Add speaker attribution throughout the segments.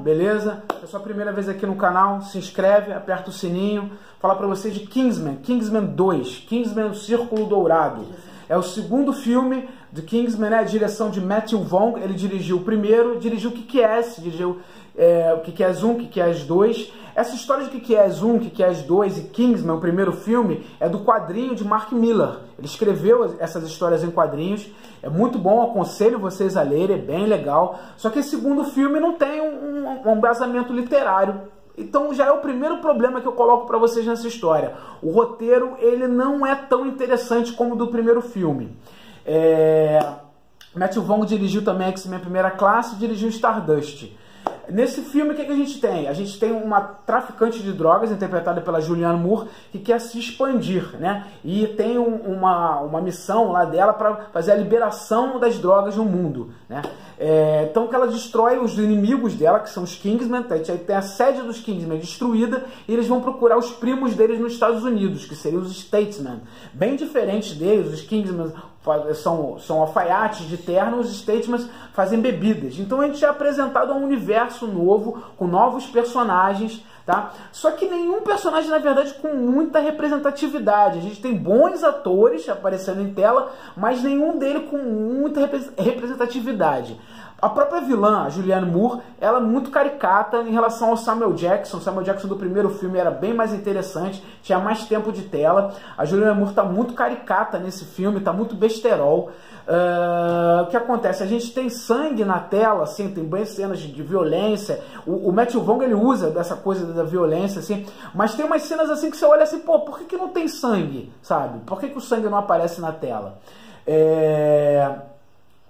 Speaker 1: Beleza? É a sua primeira vez aqui no canal, se inscreve, aperta o sininho. Falar pra vocês de Kingsman, Kingsman 2, Kingsman o Círculo Dourado. É o segundo filme de Kingsman, né? A direção de Matthew Vaughn. Ele dirigiu o primeiro, dirigiu Kick-Ass, dirigiu Kick-Ass 1, Kick-Ass 2. Essa história de Kick-Ass 1, Kick-Ass 2 e Kingsman, o primeiro filme, é do quadrinho de Mark Millar. Ele escreveu essas histórias em quadrinhos. É muito bom, aconselho vocês a lerem, é bem legal. Só que esse segundo filme não tem um embasamento literário. Então já é o primeiro problema que eu coloco para vocês nessa história. O roteiro, ele não é tão interessante como o do primeiro filme. Matthew Vaughn dirigiu também X-Men Primeira Classe, dirigiu Stardust. Nesse filme, o que a gente tem? A gente tem uma traficante de drogas, interpretada pela Julianne Moore, que quer se expandir, né? E tem uma missão lá dela para fazer a liberação das drogas no mundo, né? Então que ela destrói os inimigos dela, que são os Kingsmen, tem a sede dos Kingsmen destruída, e eles vão procurar os primos deles nos Estados Unidos, que seriam os Statesmen. Bem diferentes deles, os Kingsmen são alfaiates de terno, os Statesmen fazem bebidas. Então a gente é apresentado a um universo novo, com novos personagens, tá? Só que nenhum personagem, na verdade, com muita representatividade. A gente tem bons atores aparecendo em tela, mas nenhum deles com muita representatividade. A própria vilã, a Julianne Moore, ela é muito caricata em relação ao Samuel Jackson. O Samuel Jackson do primeiro filme era bem mais interessante, tinha mais tempo de tela. A Julianne Moore está muito caricata nesse filme, está muito besterol. O que acontece? A gente tem sangue na tela, assim, tem bem cenas de violência. O Matthew Vaughn, ele usa dessa coisa da violência, assim, mas tem umas cenas assim que você olha assim, pô, por que não tem sangue, sabe? Por que o sangue não aparece na tela?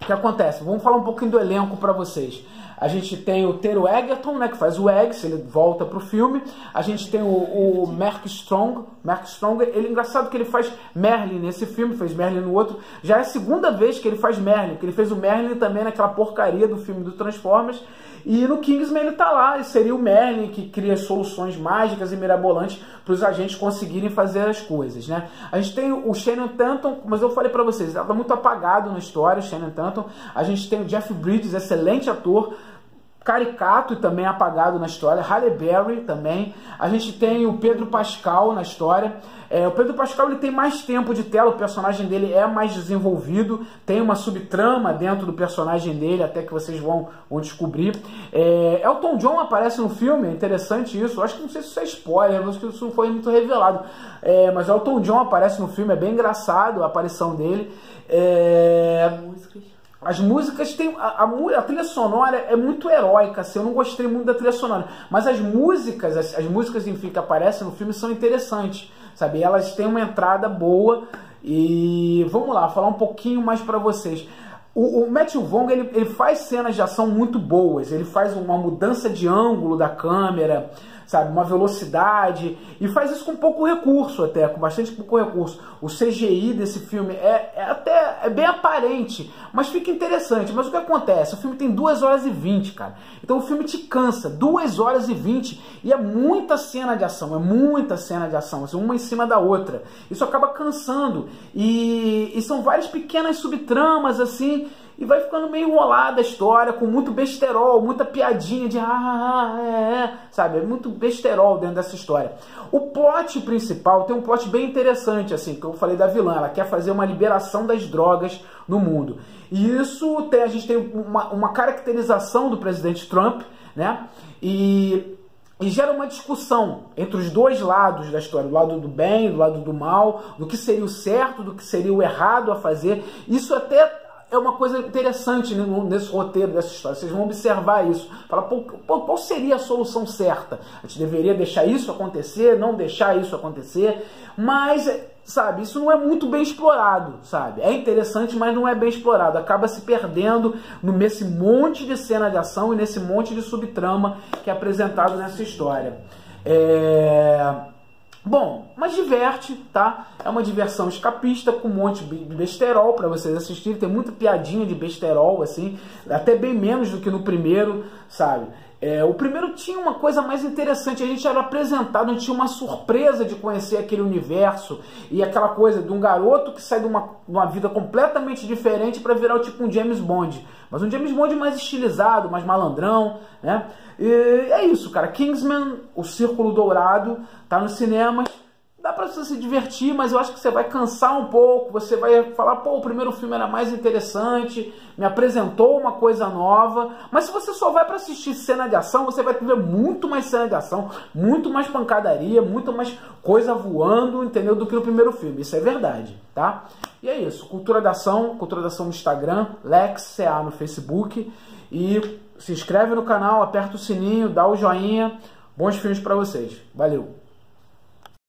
Speaker 1: O que acontece? Vamos falar um pouquinho do elenco para vocês. A gente tem o Taron Egerton, né, que faz o Eggs, ele volta pro filme. A gente tem o Mark Strong. Mark Strong, ele é engraçado que ele faz Merlin nesse filme, fez Merlin no outro. Já é a segunda vez que ele faz Merlin, que ele fez o Merlin também naquela porcaria do filme do Transformers. E no Kingsman ele tá lá, ele seria o Merlin que cria soluções mágicas e mirabolantes para os agentes conseguirem fazer as coisas, né? A gente tem o Channing Tatum, mas eu falei para vocês, ele estava muito apagado na história, o Channing Tatum. A gente tem o Jeff Bridges, excelente ator, caricato e também apagado na história. Halle Berry também. A gente tem o Pedro Pascal na história. O Pedro Pascal, ele tem mais tempo de tela, o personagem dele é mais desenvolvido, tem uma subtrama dentro do personagem dele, até que vocês vão descobrir. Elton John aparece no filme, é interessante isso. Eu acho que não sei se isso é spoiler, acho que isso não foi muito revelado. Mas Elton John aparece no filme, é bem engraçado a aparição dele. As músicas tem a trilha sonora é muito heróica, assim, eu não gostei muito da trilha sonora, mas as músicas enfim, que aparecem no filme são interessantes, sabe? Elas têm uma entrada boa. E vamos lá, falar um pouquinho mais para vocês. O Matthew Vaughn, ele faz cenas de ação muito boas, ele faz uma mudança de ângulo da câmera, sabe, uma velocidade, e faz isso com pouco recurso até, com bastante pouco recurso. O CGI desse filme é bem aparente, mas fica interessante. Mas o que acontece? O filme tem 2 horas e 20, cara. Então o filme te cansa, 2 horas e 20, e é muita cena de ação, assim, uma em cima da outra. Isso acaba cansando, e são várias pequenas subtramas, assim, e vai ficando meio enrolada a história, com muito besterol, muita piadinha de sabe? É muito besterol dentro dessa história. O plot principal tem um plot bem interessante, assim, que eu falei da vilã. Ela quer fazer uma liberação das drogas no mundo. E isso a gente tem uma caracterização do presidente Trump, né? E gera uma discussão entre os dois lados da história, do lado do bem, do lado do mal, do que seria o certo, do que seria o errado a fazer. Isso até é uma coisa interessante nesse roteiro dessa história. Vocês vão observar isso. Fala, qual seria a solução certa? A gente deveria deixar isso acontecer, não deixar isso acontecer. Mas, sabe, isso não é muito bem explorado, sabe? É interessante, mas não é bem explorado. Acaba se perdendo nesse monte de cena de ação e nesse monte de subtrama que é apresentado nessa história. Bom, mas diverte, tá? É uma diversão escapista com um monte de besterol para vocês assistirem. Tem muita piadinha de besterol, assim, até bem menos do que no primeiro, sabe? O primeiro tinha uma coisa mais interessante, a gente era apresentado, a gente tinha uma surpresa de conhecer aquele universo e aquela coisa de um garoto que sai de uma vida completamente diferente para virar tipo um James Bond, mas um James Bond mais estilizado, mais malandrão, né? E é isso, cara. Kingsman, O Círculo Dourado, tá nos cinemas. Dá pra você se divertir, mas eu acho que você vai cansar um pouco, você vai falar, pô, o primeiro filme era mais interessante, me apresentou uma coisa nova, mas se você só vai pra assistir cena de ação, você vai ver muito mais cena de ação, muito mais pancadaria, muito mais coisa voando, entendeu, do que no primeiro filme, isso é verdade, tá? E é isso, Cultura da Ação no Instagram, LexCA no Facebook, e se inscreve no canal, aperta o sininho, dá o joinha, bons filmes pra vocês, valeu!